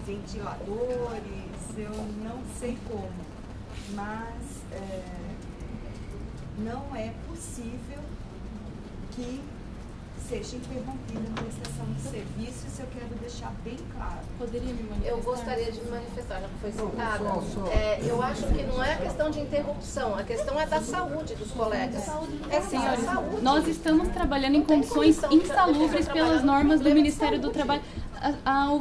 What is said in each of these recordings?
ventiladores, eu não sei como, mas não é possível que seja interrompida a prestação de serviço, isso eu quero deixar bem claro. Poderia me manifestar? Eu gostaria de me manifestar, já que foi citada. Eu acho que não é a questão de interrupção, a questão é da saúde dos colegas. Senhores, nós estamos trabalhando em condições insalubres pelas normas do Ministério do Trabalho. A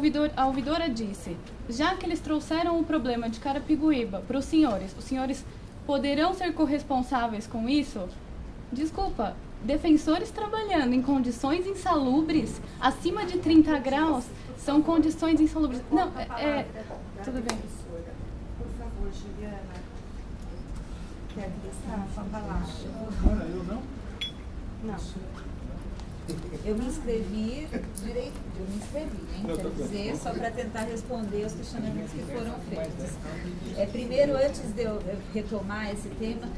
ouvidora disse, já que eles trouxeram o problema de Carapicuíba para os senhores poderão ser corresponsáveis com isso? Desculpa, defensores trabalhando em condições insalubres, acima de 30 graus, são condições insalubres. Não, tudo bem. Por favor, Juliana, quer estar com a palavra? Eu não? Não. Eu me inscrevi direito, quer dizer, só para tentar responder os questionamentos que foram feitos. Primeiro, antes de eu retomar esse tema,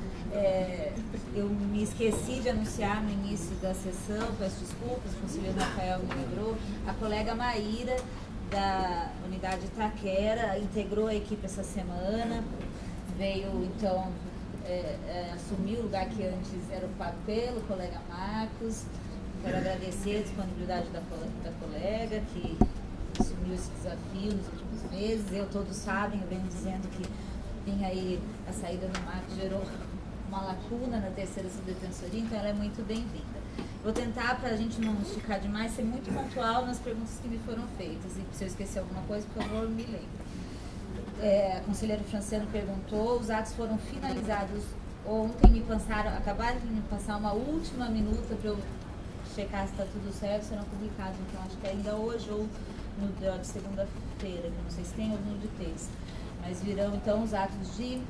eu me esqueci de anunciar no início da sessão, peço desculpas, o conselheiro Rafael me lembrou, a colega Maíra, da unidade Itaquera, integrou a equipe essa semana, veio então assumir o lugar que antes era ocupado pelo colega Marcos. Quero agradecer a disponibilidade da colega que assumiu esse desafio nos últimos meses. Todos sabem, eu venho dizendo que tem aí a saída do Marcos gerou uma lacuna na terceira subdefensoria, então ela é muito bem-vinda. Vou tentar, para a gente não esticar demais, ser muito pontual nas perguntas que me foram feitas. E se eu esquecer alguma coisa, por favor, me lembre. A conselheira Franciano perguntou, os atos foram finalizados ontem, acabaram de me passar uma última minuta para eu checar se está tudo certo, serão publicados, então acho que ainda hoje ou no dia de segunda-feira, que não sei se tem ou no de terça, mas virão então os atos de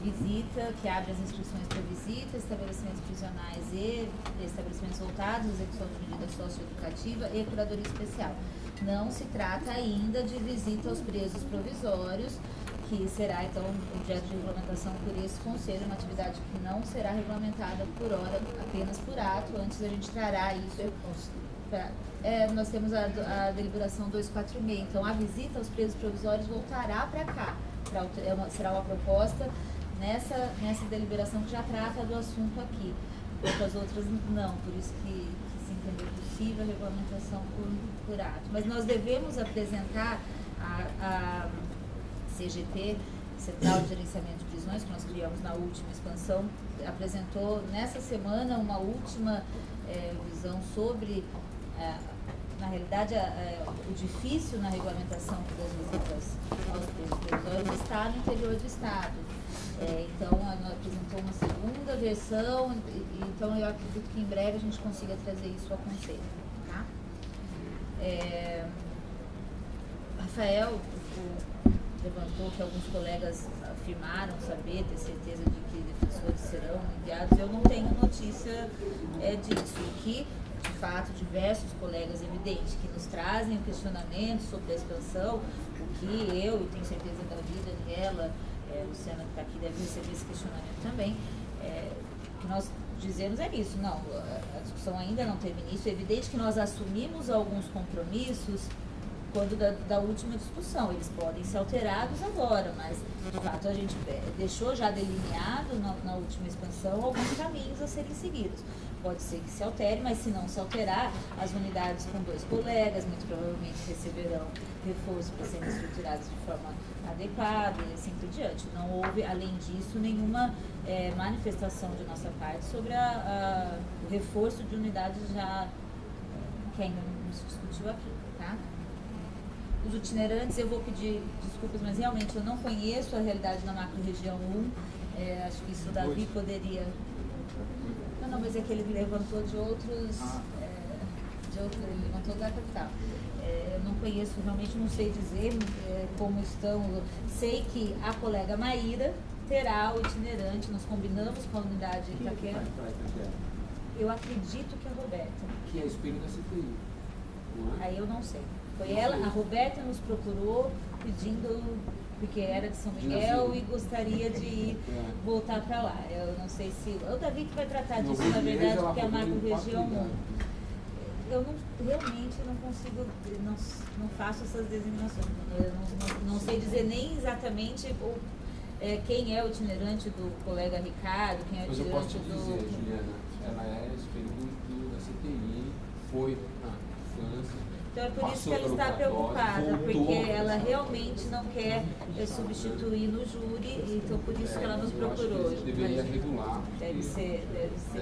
visita, que abre as inscrições para visita, estabelecimentos prisionais e estabelecimentos voltados, execução de medida socioeducativa e curadoria especial. Não se trata ainda de visita aos presos provisórios, que será então objeto de regulamentação por esse conselho, uma atividade que não será regulamentada por hora, apenas por ato. Antes a gente trará isso. Nós temos a deliberação 246, então a visita aos presos provisórios voltará para cá. Será uma proposta nessa deliberação que já trata do assunto aqui. As outras não, por isso que se entendeu possível a regulamentação por ato. Mas nós devemos apresentar a CGT, Central de Gerenciamento de Prisões, que nós criamos na última expansão, apresentou nessa semana uma última visão sobre, na realidade, o difícil na regulamentação das visitas aos presos provisórios está no interior do Estado. Então, ela apresentou uma segunda versão, então eu acredito que em breve a gente consiga trazer isso ao Conselho. Tá? Rafael levantou que alguns colegas afirmaram saber, ter certeza de que defensores serão enviados. Eu não tenho notícia disso. E que, de fato, diversos colegas, evidente, que nos trazem o questionamento sobre a expansão, o que eu, e tenho certeza da vida Daniela, Luciana que está aqui deve receber esse questionamento também, o que nós dizemos é isso. Não, a discussão ainda não teve início. É evidente que nós assumimos alguns compromissos quando da última discussão, eles podem ser alterados agora, mas de fato a gente deixou já delineado na última expansão alguns caminhos a serem seguidos. Pode ser que se altere, mas se não se alterar, as unidades com 2 colegas muito provavelmente receberão reforço para serem estruturados de forma adequada e assim por diante. Não houve, além disso, nenhuma manifestação de nossa parte sobre o reforço de unidades já que ainda não se discutiu aqui, tá? Os itinerantes, eu vou pedir desculpas, mas realmente eu não conheço a realidade na macro-região 1. Acho que isso o Davi poderia... Não, mas é que ele levantou de outros... ele levantou da capital. Eu não conheço, realmente não sei dizer como estão. Sei que a colega Maíra terá o itinerante, nós combinamos com a unidade Itaquera. Eu acredito que a Roberta. Que é espelho da CPI. Aí eu não sei. Foi ela, a Roberta nos procurou pedindo, porque era de São Miguel e gostaria de voltar para lá. Eu não sei se... O Davi que vai tratar disso, na verdade, porque é a macro-região 1. realmente não consigo, não faço essas designações. Eu não sei dizer nem exatamente quem é o itinerante do colega Ricardo, quem é o Mas eu itinerante posso te dizer, Juliana, ela é experiente da CTI, foi na infância. Então é por isso que ela está preocupada, porque ela realmente não quer substituir no júri, então por isso que ela nos procurou. Deveria regular. Deve ser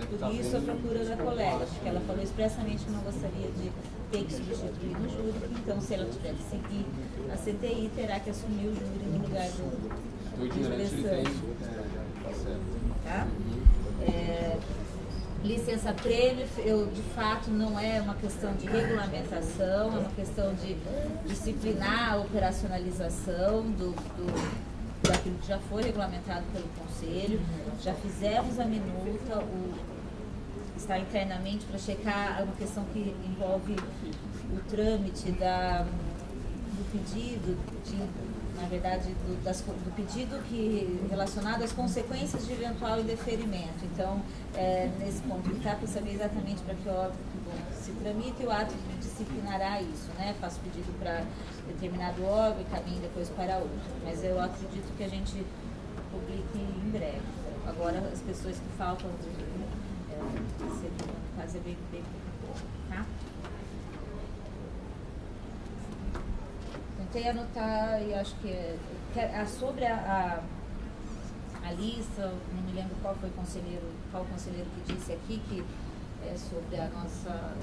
por isso a procura da colega, porque ela falou expressamente que não gostaria de ter que substituir no júri, então se ela tiver que seguir a CTI, terá que assumir o júri no lugar do inspeção. Tá? Licença-prêmio, de fato, não é uma questão de regulamentação, é uma questão de disciplinar a operacionalização daquilo que já foi regulamentado pelo Conselho. Já fizemos a minuta, está internamente para checar uma questão que envolve o trâmite do pedido, na verdade, do pedido relacionado às consequências de eventual indeferimento. Então, nesse ponto, ele está para saber exatamente para que órgão se tramita e o ato disciplinará isso, né? Faço pedido para determinado órgão e caminho depois para outro. Mas eu acredito que a gente publique em breve. Agora, as pessoas que faltam, fazer bem pouco, tá? Tentei anotar e acho que sobre a lista, não me lembro qual conselheiro que disse aqui que é sobre a nossa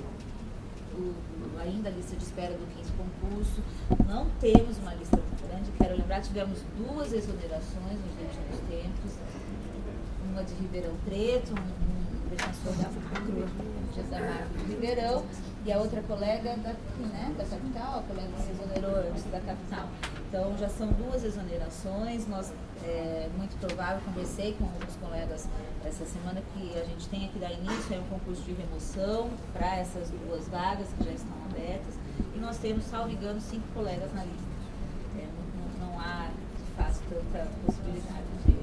ainda a lista de espera do 15 concurso. Não temos uma lista muito grande, quero lembrar, tivemos 2 exonerações nos últimos tempos, uma de Ribeirão Preto, um defensor da Marco de Ribeirão, e a outra colega daqui, né, da capital, a colega que se exonerou antes da capital. Então já são 2 exonerações. Nós, muito provável, conversei com alguns colegas essa semana que a gente tenha que dar início a um concurso de remoção para essas 2 vagas que já estão abertas, e nós temos, salvo engano, 5 colegas na lista. Não há, de fato, tanta possibilidade de...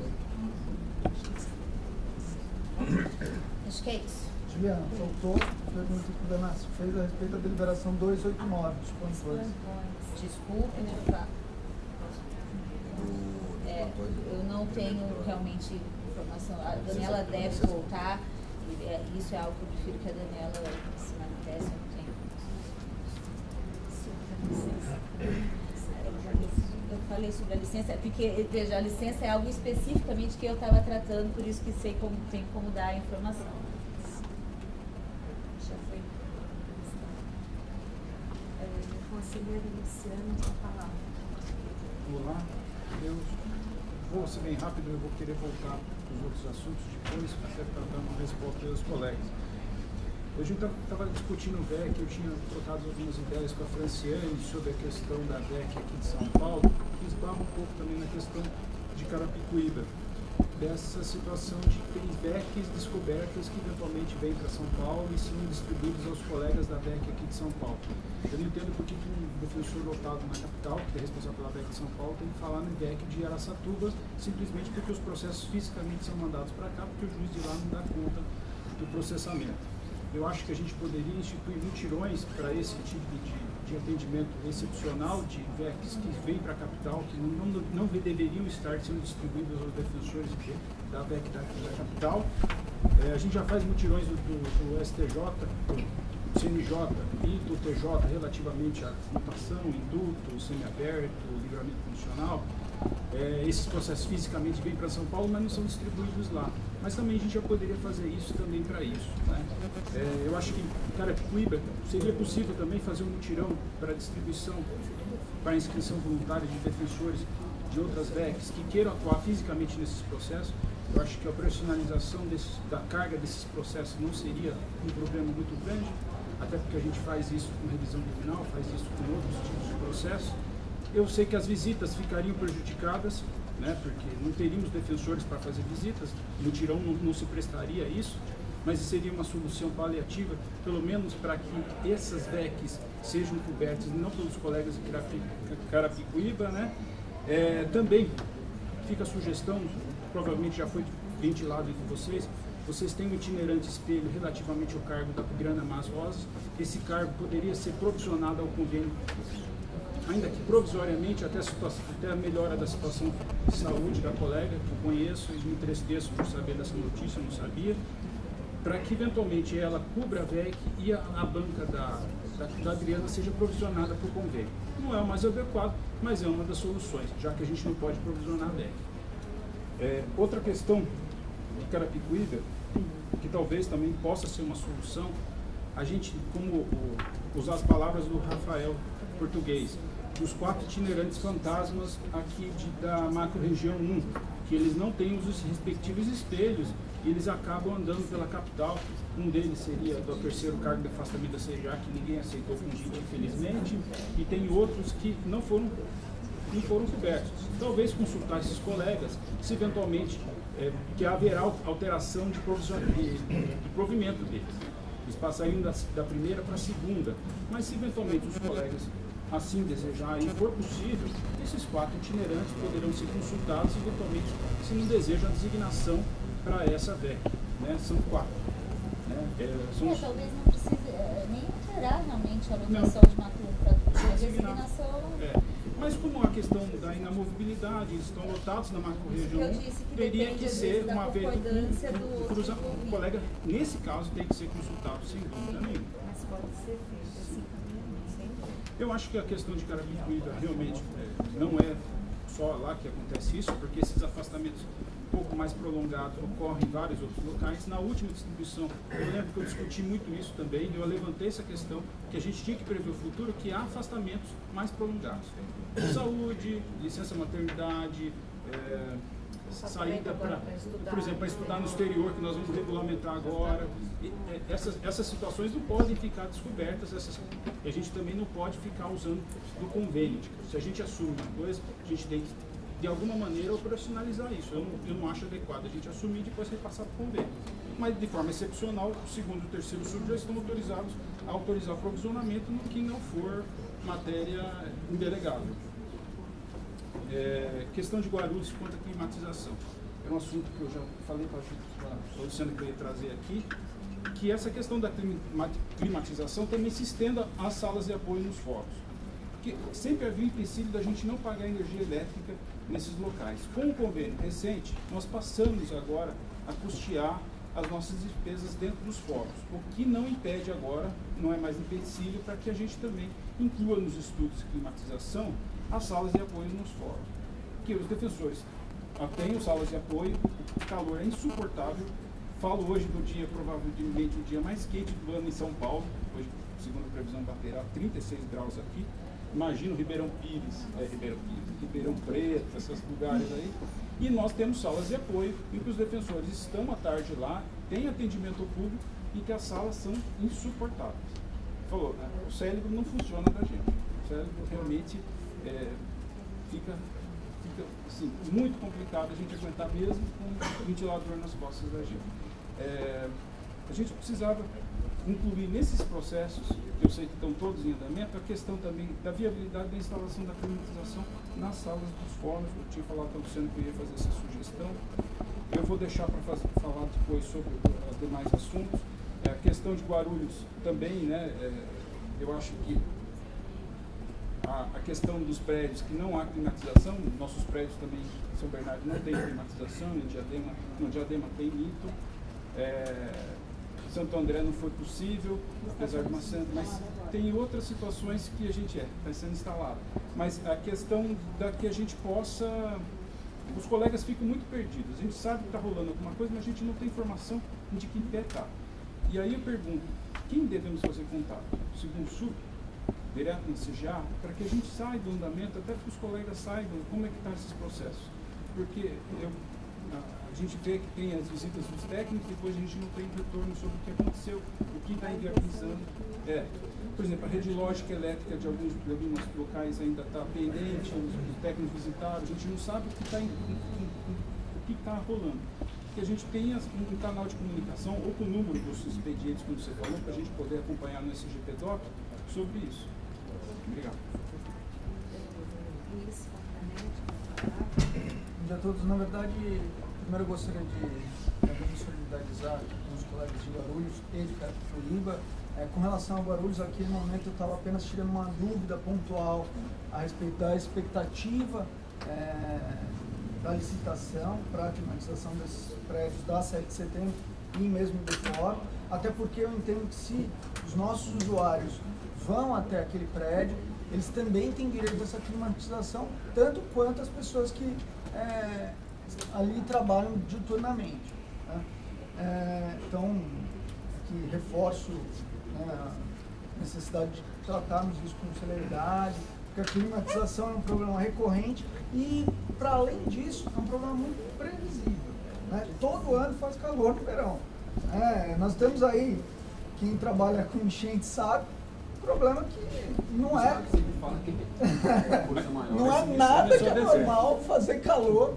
Acho que é isso. Juliana, faltou a pergunta que o Danassi fez a respeito da deliberação 289 dos condutores. Desculpe, de fato. Eu não tenho realmente informação. A Daniela deve voltar, e isso é algo que eu prefiro que a Daniela se manifeste. Eu não tenho. Eu falei sobre a licença, porque, veja, a licença é algo especificamente que eu estava tratando, por isso que sei como tem como dar a informação. Já foi. Conselheiro Luciano, com a palavra. Olá, eu vou ser bem rápido, eu vou querer voltar para os outros assuntos depois, até para dar uma resposta aos colegas. Hoje eu estava discutindo o VEC, eu tinha trocado algumas ideias com a Franciane sobre a questão da VEC aqui de São Paulo, que esbarra um pouco também na questão de Carapicuíba, dessa situação de ter VECs descobertas que eventualmente vêm para São Paulo e são distribuídos aos colegas da VEC aqui de São Paulo. Eu não entendo por que um defensor lotado na capital, que é responsável pela VEC de São Paulo, tem que falar no VEC de Araçatuba, simplesmente porque os processos fisicamente são mandados para cá, porque o juiz de lá não dá conta do processamento. Eu acho que a gente poderia instituir mutirões para esse tipo de atendimento excepcional de VECs que vêm para a capital, que não deveriam estar sendo distribuídos aos defensores da VEC da capital. A gente já faz mutirões do STJ, do CNJ e do TJ relativamente à mutação, indulto, semiaberto, livramento condicional. Esses processos fisicamente vêm para São Paulo, mas não são distribuídos lá. Mas também a gente já poderia fazer isso também para isso, né? Eu acho que em Carapicuíba seria possível também fazer um mutirão para distribuição, para inscrição voluntária de defensores de outras VECs que queiram atuar fisicamente nesses processos. Eu acho que a profissionalização da carga desses processos não seria um problema muito grande, até porque a gente faz isso com revisão criminal, faz isso com outros tipos de processos. Eu sei que as visitas ficariam prejudicadas, né, porque não teríamos defensores para fazer visitas, o mutirão não se prestaria a isso, mas seria uma solução paliativa, pelo menos para que essas VECs sejam cobertas não pelos colegas de Carapicuíba, né? Também fica a sugestão, provavelmente já foi ventilado entre vocês, vocês têm um itinerante espelho relativamente ao cargo da Grana Mas Rosas. Esse cargo poderia ser provisionado ao convênio, ainda que provisoriamente, até a melhora da situação de saúde da colega, que eu conheço e me entristeço por saber dessa notícia, eu não sabia, para que eventualmente ela cubra a VEC e a banca da Adriana seja provisionada por convênio. Não é o mais adequado, mas é uma das soluções, já que a gente não pode provisionar a VEC. Outra questão de Carapicuíba, que talvez também possa ser uma solução, a gente, como usar as palavras do Rafael Português, dos 4 itinerantes fantasmas aqui da macro-região 1, que eles não têm os respectivos espelhos e eles acabam andando pela capital. Um deles seria do 3º cargo de afastamento da CGA, que ninguém aceitou com convite, infelizmente, e tem outros que não foram cobertos. Talvez consultar esses colegas, se eventualmente que haverá alteração de provimento deles. Eles passariam da primeira para a segunda, mas se eventualmente os colegas assim desejarem, e for possível, esses 4 itinerantes poderão ser consultados, eventualmente, se não desejam a designação para essa VEC. Né? São 4. Né? Talvez não precise nem alterar realmente a lotação de Macru para a designação. Mas como a questão da inamovibilidade, eles estão lotados na macro-região, teria que ser uma vez o colega, nesse caso, tem que ser consultado, sem dúvida nenhuma. Mas pode ser feito assim também. Eu acho que a questão de Carapicuíba realmente não é só lá que acontece isso, porque esses afastamentos um pouco mais prolongados ocorrem em vários outros locais. Na última distribuição, eu lembro que eu discuti muito isso também, eu levantei essa questão, que a gente tinha que prever o futuro, que há afastamentos mais prolongados. Saúde, licença maternidade, saída para, por exemplo, para estudar no exterior, que nós vamos regulamentar agora. Essas situações não podem ficar descobertas, a gente também não pode ficar usando do convênio. Se a gente assume uma coisa, a gente tem que, de alguma maneira, operacionalizar isso. Eu não acho adequado a gente assumir e depois repassar para o convênio. Mas, de forma excepcional, o 2º e o 3º sub já estão autorizados a autorizar provisionamento no que não for matéria indelegável. Questão de Guarulhos quanto à climatização. É um assunto que eu já falei para a Luciana que eu ia trazer aqui, que essa questão da climatização também se estenda às salas de apoio nos fóruns. Porque sempre havia o empecilho da gente não pagar energia elétrica nesses locais. Com o convênio recente, nós passamos agora a custear as nossas despesas dentro dos fóruns, o que não impede agora, não é mais empecilho para que a gente também inclua nos estudos de climatização as salas de apoio nos fóruns. Que os defensores têm salas de apoio, o calor é insuportável. Falo hoje do dia, provavelmente o dia mais quente do ano em São Paulo, hoje, segundo a previsão, baterá 36 graus aqui. Imagina o Ribeirão Preto, esses lugares aí. E nós temos salas de apoio em que os defensores estão à tarde lá, têm atendimento ao público e que as salas são insuportáveis. Falou, o cérebro não funciona da gente. O cérebro realmente fica assim, muito complicado a gente aguentar mesmo com o ventilador nas costas da gente. A gente precisava incluir nesses processos, que eu sei que estão todos em andamento, a questão também da viabilidade da instalação da climatização nas salas dos fóruns. Eu tinha falado para o Luciano que eu ia fazer essa sugestão. Eu vou deixar para falar depois sobre os demais assuntos. A questão de Guarulhos também, né, eu acho que a questão dos prédios que não há climatização, nossos prédios também em São Bernardo não tem climatização, no Diadema tem mito. Santo André não foi possível, apesar de uma santa, mas tem outras situações que a gente está sendo instalado. Mas a questão da que a gente possa, os colegas ficam muito perdidos. A gente sabe que está rolando alguma coisa, mas a gente não tem informação de que pé está. E aí eu pergunto, quem devemos fazer contato? O 2º sub, direto no CGA, para que a gente saia do andamento, até que os colegas saibam como é que estão esses processos. Porque a gente vê que tem as visitas dos técnicos, depois a gente não tem retorno sobre o que aconteceu, o que está inviabilizando. Por exemplo, a rede lógica elétrica de alguns locais ainda está pendente, os técnicos visitaram, a gente não sabe o que está rolando. Que a gente tenha um canal de comunicação, ou com o número dos expedientes, como você falou, para a gente poder acompanhar no SGPDoc sobre isso. Obrigado. Bom dia a todos. Na verdade, primeiro eu gostaria de abrir solidariedade sintetizar com os colegas de Guarulhos e de Carapicuíba. Com relação a Guarulhos, aqui no momento eu estava apenas tirando uma dúvida pontual a respeito da expectativa da licitação para a climatização desses prédios da 7 de setembro e mesmo do fórum, até porque eu entendo que se os nossos usuários vão até aquele prédio, eles também têm direito a essa climatização, tanto quanto as pessoas que ali trabalham diuturnamente. Né? Então, aqui reforço a necessidade de tratarmos isso com celeridade, porque a climatização é um problema recorrente e, para além disso, é um problema muito previsível. Né? Todo ano faz calor no verão. Nós temos aí, quem trabalha com enchente sabe, problema que não é não é nada que é normal fazer calor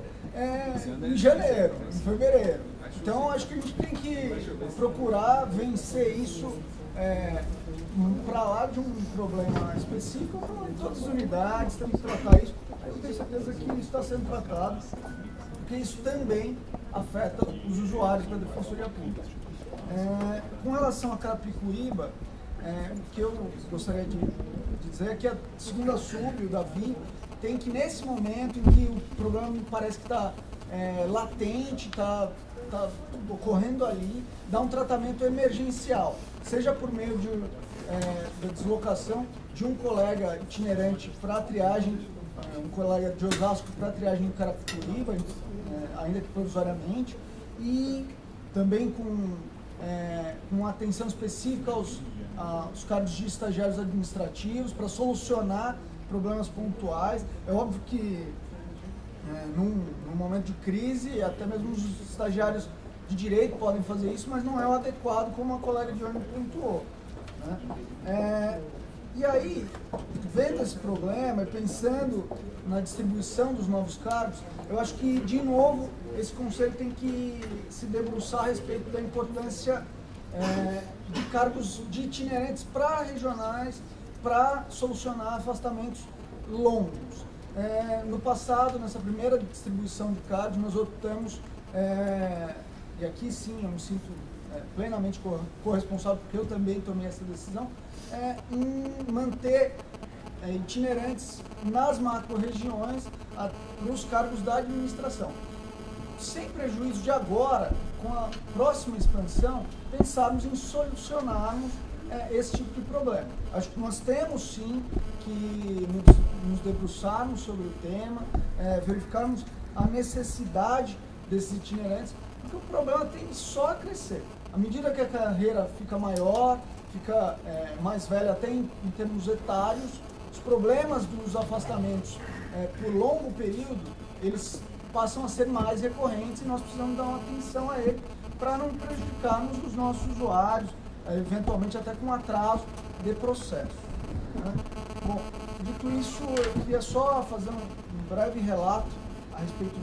em janeiro, em fevereiro. Então acho que a gente tem que procurar vencer isso para lá de um problema específico, em todas as unidades, temos que tratar isso. Eu tenho certeza que isso está sendo tratado, porque isso também afeta os usuários da Defensoria Pública. Com relação a Carapicuíba, o que eu gostaria de dizer é que a segunda sub, o Davi, tem que, nesse momento em que o problema me parece que está latente, está ocorrendo ali, dar um tratamento emergencial, seja por meio da deslocação de um colega itinerante para triagem, um colega de Osasco para triagem em Carapicuíba, ainda que provisoriamente, e também com atenção específica aos cargos de estagiários administrativos para solucionar problemas pontuais. É óbvio que num momento de crise, até mesmo os estagiários de direito podem fazer isso, mas não é o adequado, como a colega de ônibus pontuou. Né? E aí, vendo esse problema e pensando na distribuição dos novos cargos, eu acho que, de novo, esse conselho tem que se debruçar a respeito da importância de cargos de itinerantes para regionais, para solucionar afastamentos longos. No passado, nessa primeira distribuição de cargos, nós optamos, e aqui sim eu me sinto plenamente corresponsável, porque eu também tomei essa decisão, em manter itinerantes nas macro-regiões para os cargos da administração. Sem prejuízo de agora, com a próxima expansão, pensarmos em solucionarmos esse tipo de problema. Acho que nós temos sim que nos debruçarmos sobre o tema, verificarmos a necessidade desses itinerantes, porque o problema tende só a crescer. À medida que a carreira fica maior, fica mais velha até em termos etários, os problemas dos afastamentos por longo período, eles passam a ser mais recorrentes e nós precisamos dar uma atenção a ele para não prejudicarmos os nossos usuários, eventualmente até com atraso de processo. Né? Bom, dito isso, eu queria só fazer um breve relato a respeito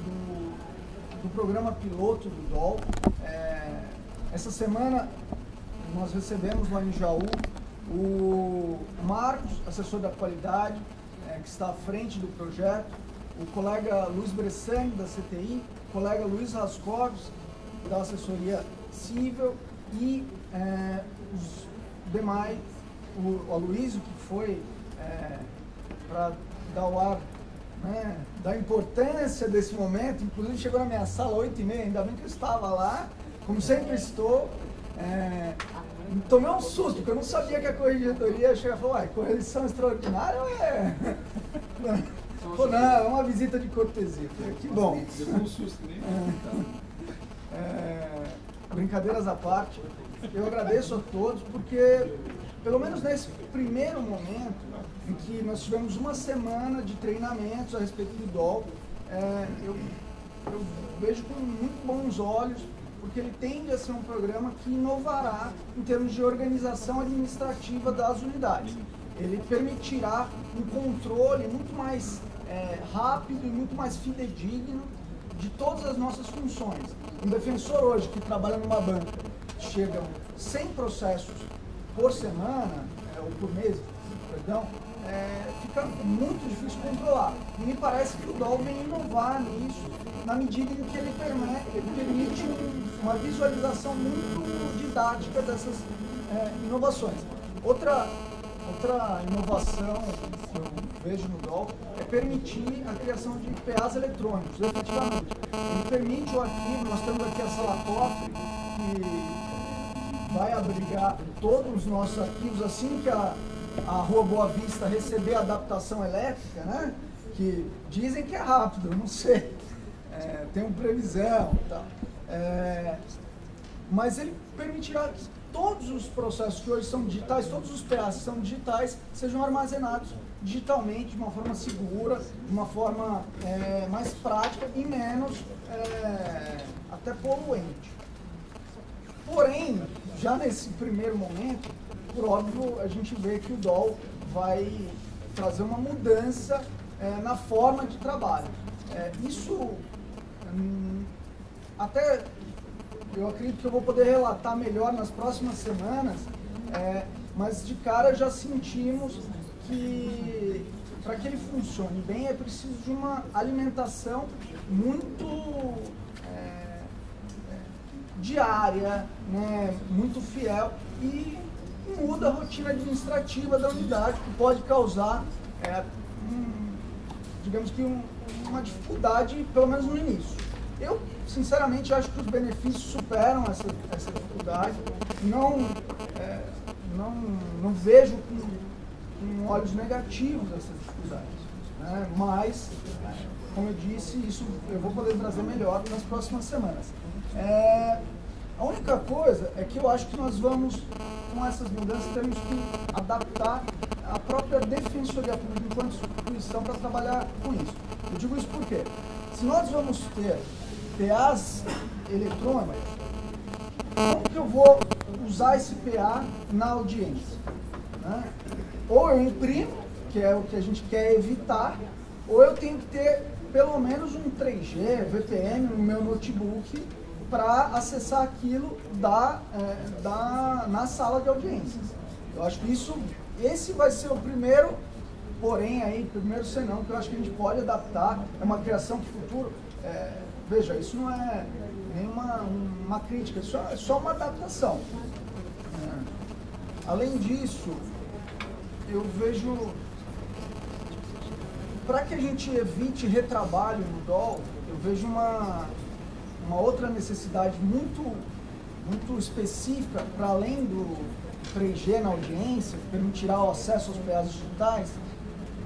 do programa piloto do DOL. Essa semana nós recebemos lá em Jaú o Marcos, assessor da qualidade, que está à frente do projeto, o colega Luiz Bressani, da CTI, o colega Luiz Rascovs, da assessoria civil, e os demais, o Aloysio, que foi para dar o ar, né, da importância desse momento, inclusive chegou na minha sala às 8h30, ainda bem que eu estava lá, como sempre estou. Tomei um susto, porque eu não sabia que a corregedoria ia chegar e falar, correção extraordinária Pô, não, é uma visita de cortesia. Que bom. Brincadeiras à parte, eu agradeço a todos, porque, pelo menos nesse primeiro momento, em que nós tivemos uma semana de treinamentos a respeito do DOL, eu vejo com muito bons olhos, porque ele tende a ser um programa que inovará em termos de organização administrativa das unidades. Ele permitirá um controle muito mais rápido e muito mais fidedigno de todas as nossas funções. Um defensor hoje que trabalha numa banca, chegam 100 processos por semana, ou por mês, perdão, fica muito difícil controlar. E me parece que o DOL vem inovar nisso, na medida em que ele permite uma visualização muito didática dessas inovações. Outra inovação que eu vejo no DOL é permitir a criação de PAs eletrônicos, efetivamente. Ele permite o arquivo, nós temos aqui a sala cofre, que vai abrigar todos os nossos arquivos assim que a Rua Boa Vista receber a adaptação elétrica, né? Que dizem que é rápido, eu não sei, tem uma previsão e tal. Mas ele permitirá que todos os processos que hoje são digitais, todos os PAs que são digitais, sejam armazenados digitalmente, de uma forma segura, de uma forma mais prática e menos até poluente. Porém, já nesse primeiro momento, por óbvio, a gente vê que o DOL vai trazer uma mudança na forma de trabalho. Isso, até eu acredito que eu vou poder relatar melhor nas próximas semanas, mas de cara já sentimos que para que ele funcione bem é preciso de uma alimentação muito diária, né, muito fiel e muda a rotina administrativa da unidade, que pode causar, digamos que uma dificuldade, pelo menos no início. Eu, sinceramente, acho que os benefícios superam essa dificuldade. Não vejo com olhos negativos essas dificuldades, né? Mas, como eu disse, isso eu vou poder trazer melhor nas próximas semanas. A única coisa é que eu acho que nós vamos, com essas mudanças, temos que adaptar a própria Defensoria Pública enquanto instituição para trabalhar com isso. Eu digo isso porque, se nós vamos ter PAs eletrônicos, como que eu vou usar esse PA na audiência? Né? Ou eu imprimo, que é o que a gente quer evitar, ou eu tenho que ter pelo menos um 3G, VPN no meu notebook para acessar aquilo na sala de audiências. Eu acho que esse vai ser o primeiro, porém aí, primeiro senão, que eu acho que a gente pode adaptar, é uma criação que futuro, veja, isso não é nenhuma crítica, isso é só uma adaptação. Além disso, eu vejo, para que a gente evite retrabalho no DOL, eu vejo uma outra necessidade muito específica, para além do 3G na audiência, que permitirá o acesso aos PAs digitais,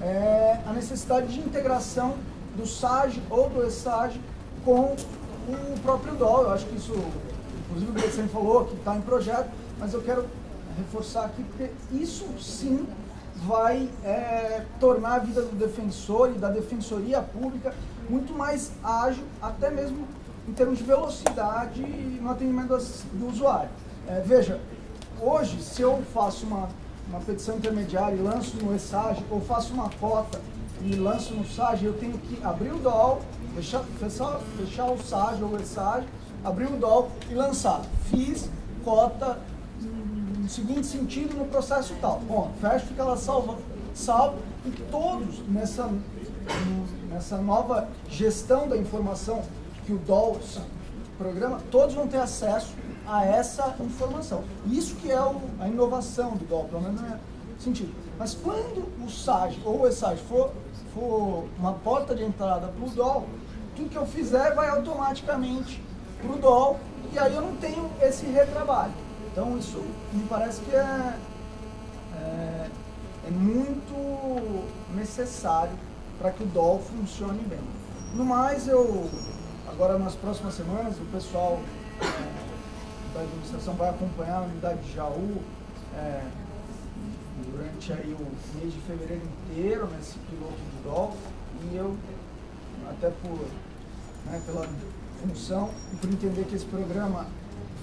é a necessidade de integração do SAG ou do ESAG com o próprio DOL. Eu acho que isso, inclusive o Gleison falou que está em projeto, mas eu quero reforçar aqui, porque isso sim vai tornar a vida do defensor e da Defensoria Pública muito mais ágil, até mesmo em termos de velocidade no atendimento do usuário. Veja, hoje, se eu faço uma petição intermediária e lanço no ESAG, ou faço uma cota e lanço no SAG, eu tenho que abrir o DOL, fechar o SAG ou o ESAG, abrir o DOL e lançar. Fiz cota no seguinte sentido no processo tal. Bom, fecho, fica lá salvo, e todos nessa nova gestão da informação que o DOL programa, todos vão ter acesso a essa informação. Isso que é a inovação do DOL, pelo menos no meu sentido. Mas quando o SAG ou o ESAG for uma porta de entrada para o DOL, tudo que eu fizer vai automaticamente para o DOL, e aí eu não tenho esse retrabalho. Então isso me parece que é muito necessário para que o DOL funcione bem. No mais, agora nas próximas semanas, o pessoal da administração vai acompanhar a unidade de Jaú durante aí o mês de fevereiro inteiro, nesse piloto de DOL, e eu, até pela função e por entender que esse programa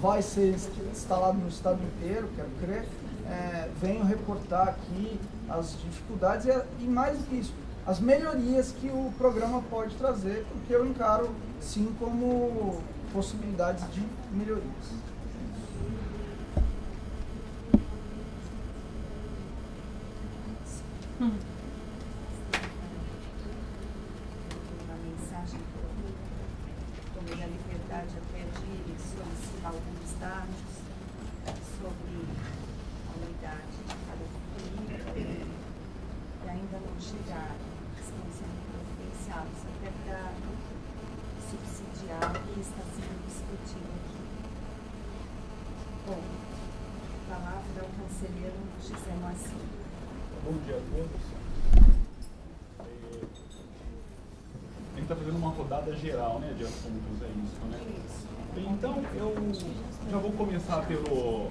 vai ser instalado no estado inteiro, quero crer, venho reportar aqui as dificuldades e mais do que isso, as melhorias que o programa pode trazer, porque eu encaro sim como possibilidades de melhorias. aumentados, até para subsidiar o que está sendo discutido aqui. Bom, a palavra ao conselheiro José Moacir. Bom dia a todos. A gente está fazendo uma rodada geral, né, de assuntos, é isso, né? Bem, então, eu já vou começar pelo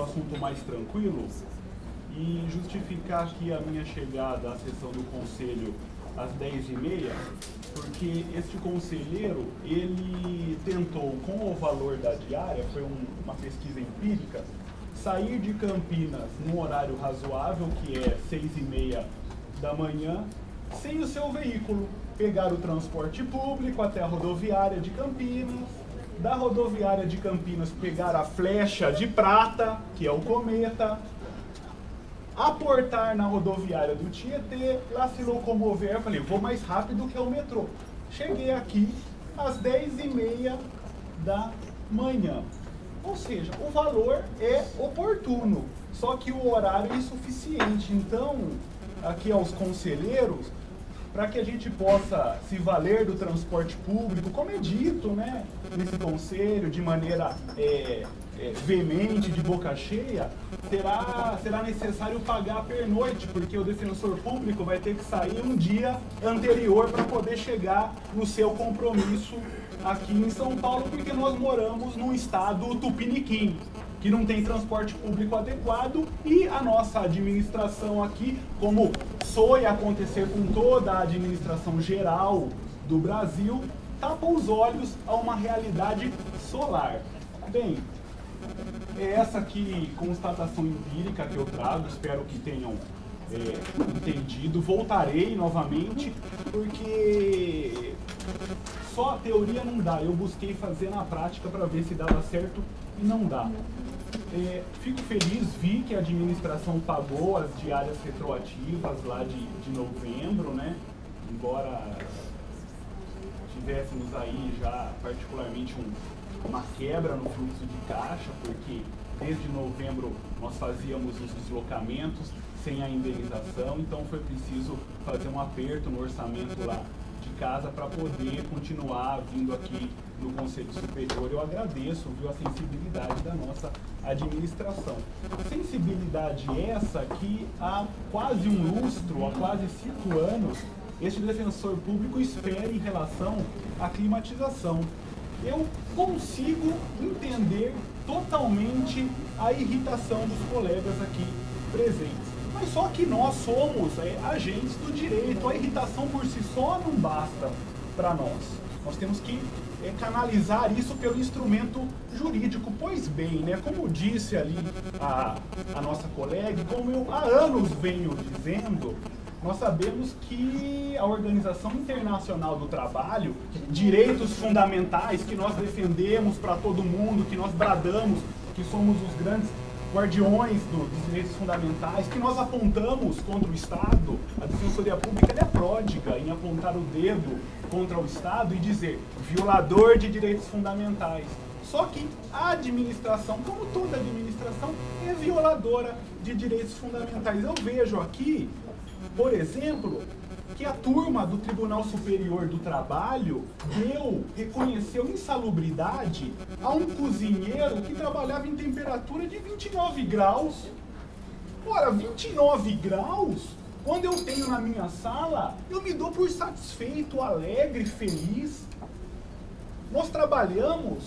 assunto mais tranquilo e justificar aqui a minha chegada à sessão do Conselho às 10h30, porque este conselheiro, ele tentou, com o valor da diária, foi uma pesquisa empírica, sair de Campinas num horário razoável, que é 6h30 da manhã, sem o seu veículo, pegar o transporte público até a rodoviária de Campinas, da rodoviária de Campinas pegar a flecha de prata, que é o Cometa, aportar na rodoviária do Tietê, lá se locomover. Eu falei, vou mais rápido que o metrô. Cheguei aqui às 10h30 da manhã. Ou seja, o valor é oportuno, só que o horário é insuficiente. Então, aqui aos conselheiros, para que a gente possa se valer do transporte público, como é dito, né, nesse conselho, de maneira veemente, de boca cheia, será necessário pagar a pernoite, porque o defensor público vai ter que sair um dia anterior para poder chegar no seu compromisso aqui em São Paulo, porque nós moramos num estado tupiniquim, que não tem transporte público adequado, e a nossa administração aqui, como soe acontecer com toda a administração geral do Brasil, tapa os olhos a uma realidade solar. Bem, é essa aqui constatação empírica que eu trago, espero que tenham entendido. Voltarei novamente, porque só a teoria não dá, eu busquei fazer na prática para ver se dava certo e não dá. Fico feliz, vi que a administração pagou as diárias retroativas lá de novembro, né? Embora tivéssemos aí já particularmente uma quebra no fluxo de caixa, porque desde novembro nós fazíamos os deslocamentos sem a indenização, então foi preciso fazer um aperto no orçamento lá de casa para poder continuar vindo aqui no Conselho Superior. Eu agradeço, viu, a sensibilidade da nossa administração. Sensibilidade essa que há quase um lustro, há quase 5 anos, este defensor público espera em relação à climatização. Eu consigo entender totalmente a irritação dos colegas aqui presentes. Mas só que nós somos agentes do direito, a irritação por si só não basta para nós. Nós temos que canalizar isso pelo instrumento jurídico. Pois bem, né, como disse ali a nossa colega, como eu há anos venho dizendo, nós sabemos que a Organização Internacional do Trabalho, direitos fundamentais que nós defendemos para todo mundo, que nós bradamos, que somos os grandes guardiões dos direitos fundamentais, que nós apontamos contra o Estado, a Defensoria Pública é pródiga em apontar o dedo contra o Estado e dizer violador de direitos fundamentais. Só que a administração, como toda administração, é violadora de direitos fundamentais. Eu vejo aqui, por exemplo, que a turma do Tribunal Superior do Trabalho reconheceu insalubridade a um cozinheiro que trabalhava em temperatura de 29 graus. Ora, 29 graus, quando eu tenho na minha sala, eu me dou por satisfeito, alegre, feliz. Nós trabalhamos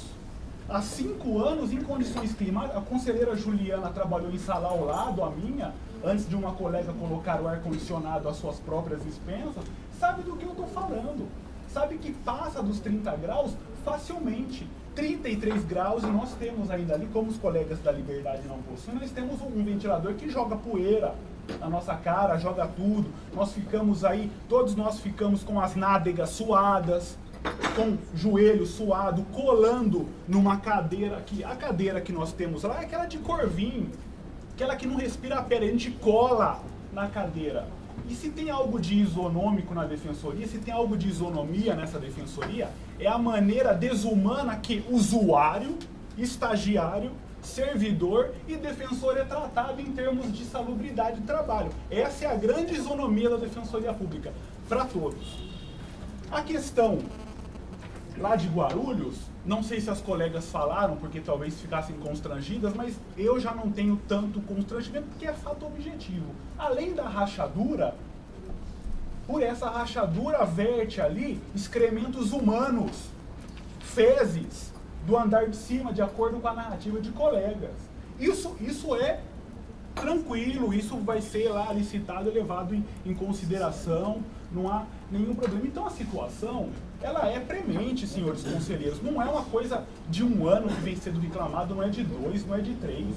há 5 anos em condições climáticas. A conselheira Juliana trabalhou em sala ao lado, a minha, antes de uma colega colocar o ar-condicionado às suas próprias expensas, sabe do que eu estou falando. Sabe que passa dos 30 graus facilmente. 33 graus, e nós temos ainda ali, como os colegas da Liberdade não possuem, nós temos um ventilador que joga poeira na nossa cara, joga tudo. Nós ficamos aí, todos nós ficamos com as nádegas suadas, com o joelho suado, colando numa cadeira, que a cadeira que nós temos lá é aquela de corvinho, aquela que não respira a pele, a gente cola na cadeira. E se tem algo de isonômico na defensoria, se tem algo de isonomia nessa defensoria, é a maneira desumana que usuário, estagiário, servidor e defensor é tratado em termos de salubridade de trabalho. Essa é a grande isonomia da Defensoria Pública, para todos. A questão lá de Guarulhos, não sei se as colegas falaram, porque talvez ficassem constrangidas, mas eu já não tenho tanto constrangimento, porque é fato objetivo. Além da rachadura, por essa rachadura verte ali excrementos humanos, fezes do andar de cima, de acordo com a narrativa de colegas. Isso é tranquilo, isso vai ser lá licitado e levado em consideração, não há nenhum problema. Então a situação, ela é premente, senhores conselheiros, não é uma coisa de 1 ano que vem sendo reclamado, não é de 2, não é de 3,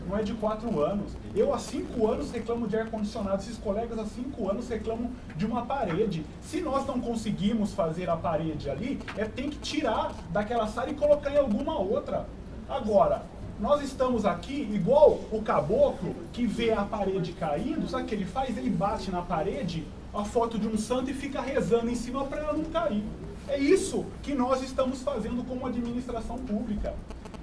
não é de 4 anos. Eu há 5 anos reclamo de ar-condicionado, esses colegas há 5 anos reclamam de uma parede. Se nós não conseguimos fazer a parede ali, tem que tirar daquela sala e colocar em alguma outra. Agora, nós estamos aqui igual o caboclo que vê a parede caindo, sabe o que ele faz? Ele bate na parede a foto de um santo e fica rezando em cima para ela não cair. É isso que nós estamos fazendo como administração pública.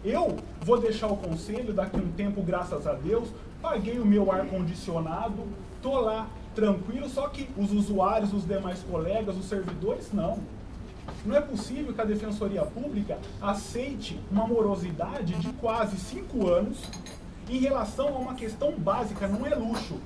Eu vou deixar o conselho daqui a um tempo, graças a Deus, paguei o meu ar-condicionado, tô lá tranquilo, só que os usuários, os demais colegas, os servidores, não. Não é possível que a Defensoria Pública aceite uma morosidade de quase 5 anos em relação a uma questão básica, não é luxo,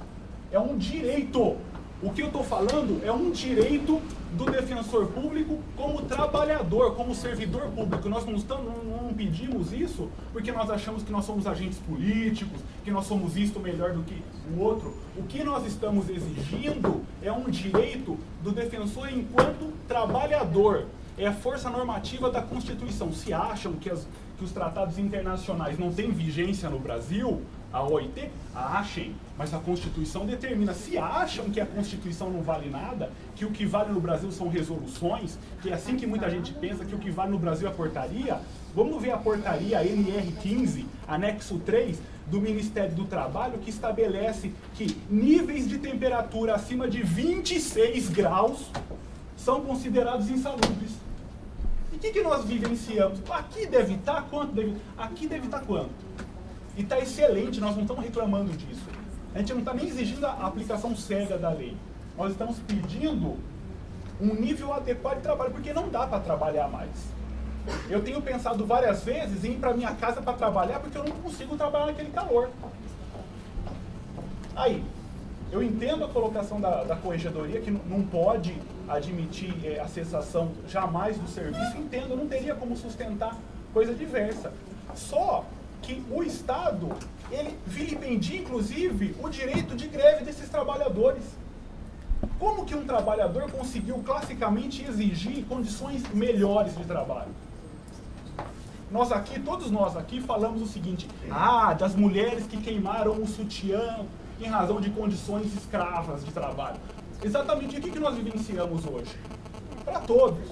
é um direito. O que eu estou falando é um direito do defensor público como trabalhador, como servidor público. Nós não pedimos isso porque nós achamos que nós somos agentes políticos, que nós somos isto melhor do que o outro. O que nós estamos exigindo é um direito do defensor enquanto trabalhador. É a força normativa da Constituição. Se acham que os tratados internacionais não têm vigência no Brasil, a OIT, achem, mas a Constituição determina. Se acham que a Constituição não vale nada, que o que vale no Brasil são resoluções, que é assim que muita gente pensa, que o que vale no Brasil é portaria, vamos ver a portaria NR15, anexo 3, do Ministério do Trabalho, que estabelece que níveis de temperatura acima de 26 graus são considerados insalubres. E o que nós vivenciamos? Aqui deve estar quanto? Aqui deve estar quanto? E está excelente, nós não estamos reclamando disso. A gente não está nem exigindo a aplicação cega da lei. Nós estamos pedindo um nível adequado de trabalho, porque não dá para trabalhar mais. Eu tenho pensado várias vezes em ir para minha casa para trabalhar, porque eu não consigo trabalhar naquele calor. Aí, eu entendo a colocação da corregedoria, que não pode admitir a cessação jamais do serviço, entendo, eu não teria como sustentar coisa diversa. Só que o Estado, ele vilipendia, inclusive, o direito de greve desses trabalhadores. Como que um trabalhador conseguiu classicamente exigir condições melhores de trabalho? Nós aqui, todos nós aqui, falamos o seguinte: das mulheres que queimaram o sutiã em razão de condições escravas de trabalho. Exatamente o que nós vivenciamos hoje? Para todos.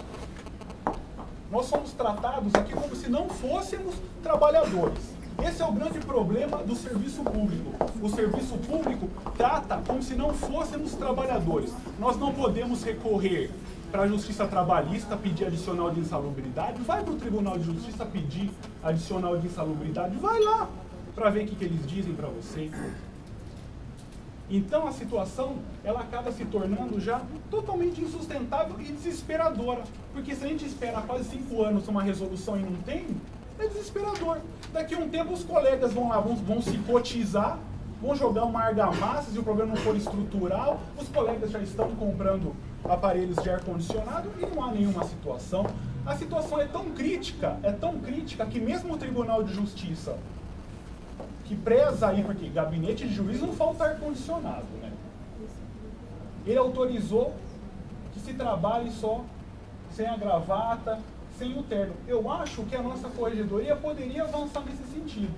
Nós somos tratados aqui como se não fôssemos trabalhadores. Esse é o grande problema do serviço público. O serviço público trata como se não fôssemos trabalhadores. Nós não podemos recorrer para a Justiça Trabalhista, pedir adicional de insalubridade. Vai para o Tribunal de Justiça pedir adicional de insalubridade. Vai lá para ver o que eles dizem para você. Então a situação, ela acaba se tornando já totalmente insustentável e desesperadora. Porque se a gente espera quase 5 anos uma resolução e não tem, é desesperador. Daqui a um tempo os colegas vão lá, vão se cotizar, vão jogar uma argamassa, se o problema não for estrutural, os colegas já estão comprando aparelhos de ar-condicionado e não há nenhuma situação. A situação é tão crítica que mesmo o Tribunal de Justiça, que preza aí, porque gabinete de juiz não falta ar-condicionado, né? Ele autorizou que se trabalhe só sem a gravata, sem o terno. Eu acho que a nossa corregedoria poderia avançar nesse sentido.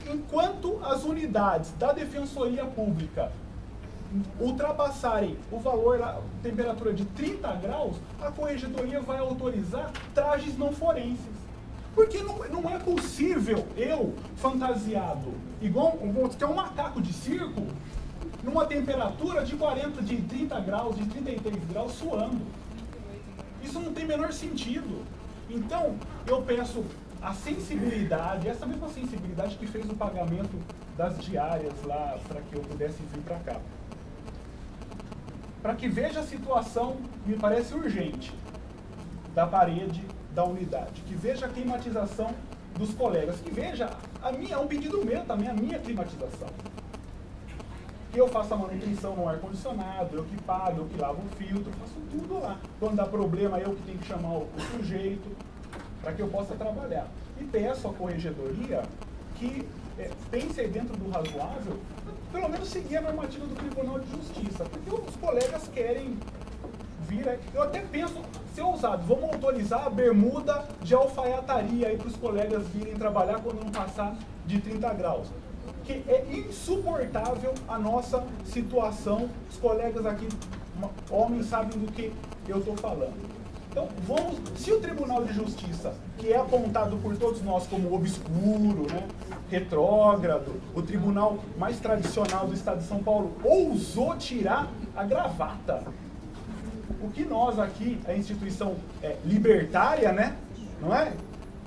Enquanto as unidades da Defensoria Pública ultrapassarem o valor, a temperatura de 30 graus, a corregedoria vai autorizar trajes não forenses. Porque não é possível eu, fantasiado, igual que é um macaco de circo, numa temperatura de 30 graus, de 33 graus, suando. Isso não tem o menor sentido. Então, eu peço a sensibilidade, essa mesma sensibilidade que fez o pagamento das diárias lá, para que eu pudesse vir para cá. para que veja a situação, me parece urgente, da parede da unidade, que veja a climatização dos colegas, que veja, é um pedido meu também, a minha climatização. Que eu faça a manutenção no ar-condicionado, eu que pago, eu que lavo o filtro, faço tudo lá. Quando dá problema, eu que tenho que chamar o sujeito, para que eu possa trabalhar. E peço à corregedoria que pense aí dentro do razoável, pelo menos seguir a normativa do Tribunal de Justiça, porque os colegas querem vir aí. Eu até penso, ser ousado, vamos autorizar a bermuda de alfaiataria aí para os colegas virem trabalhar quando não passar de 30 graus. Que é insuportável a nossa situação, os colegas aqui, homens, sabem do que eu estou falando. Então, se o Tribunal de Justiça, que é apontado por todos nós como obscuro, né, retrógrado, o tribunal mais tradicional do Estado de São Paulo, ousou tirar a gravata, o que nós aqui, a instituição libertária, né, não é?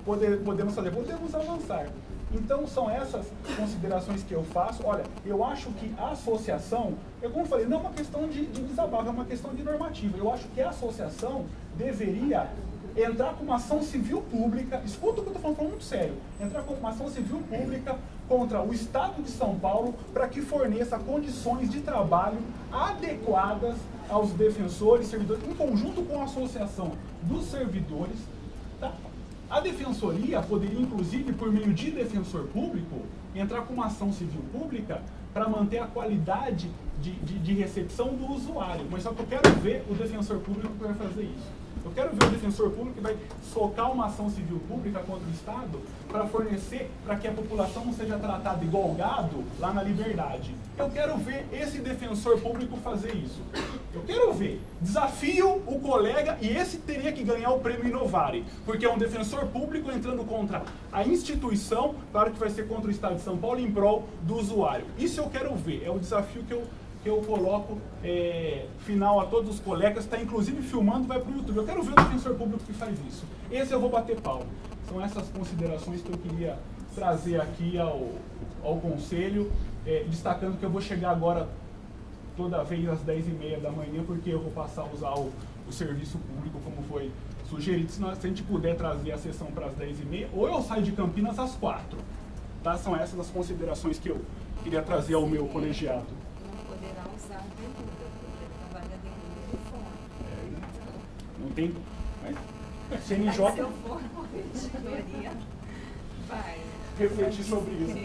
Podemos fazer, podemos avançar. Então, são essas considerações que eu faço. Olha, eu acho que a associação, como eu falei, não é uma questão de desabafo, é uma questão de normativa. Eu acho que a associação deveria entrar com uma ação civil pública, escuta o que eu estou falando muito sério, entrar com uma ação civil pública contra o Estado de São Paulo para que forneça condições de trabalho adequadas aos defensores, servidores, em conjunto com a associação dos servidores, tá? A defensoria poderia, inclusive, por meio de defensor público, entrar com uma ação civil pública para manter a qualidade de recepção do usuário. Mas só que eu quero ver o defensor público que vai fazer isso. Eu quero ver o defensor público que vai socar uma ação civil pública contra o Estado para fornecer, para que a população não seja tratada igual gado lá na Liberdade. Eu quero ver esse defensor público fazer isso. Eu quero ver. Desafio o colega, e esse teria que ganhar o prêmio Inovare, porque é um defensor público entrando contra a instituição, claro que vai ser contra o Estado de São Paulo, em prol do usuário. Isso eu quero ver, é o desafio que eu coloco final a todos os colegas, está inclusive filmando, vai para o YouTube. Eu quero ver o defensor público que faz isso. Esse eu vou bater pau. São essas considerações que eu queria trazer aqui ao Conselho, destacando que eu vou chegar agora toda vez às 10h30 da manhã, porque eu vou passar a usar o serviço público como foi sugerido. Se a gente puder trazer a sessão para as 10h30, ou eu saio de Campinas às 4h. Tá? São essas as considerações que eu queria trazer ao meu colegiado. Poderá usar a bermuda, porque ele trabalha dentro do fone. Não tem. Mas CNJ. Se eu for uma reitoria, vai refletir sobre isso.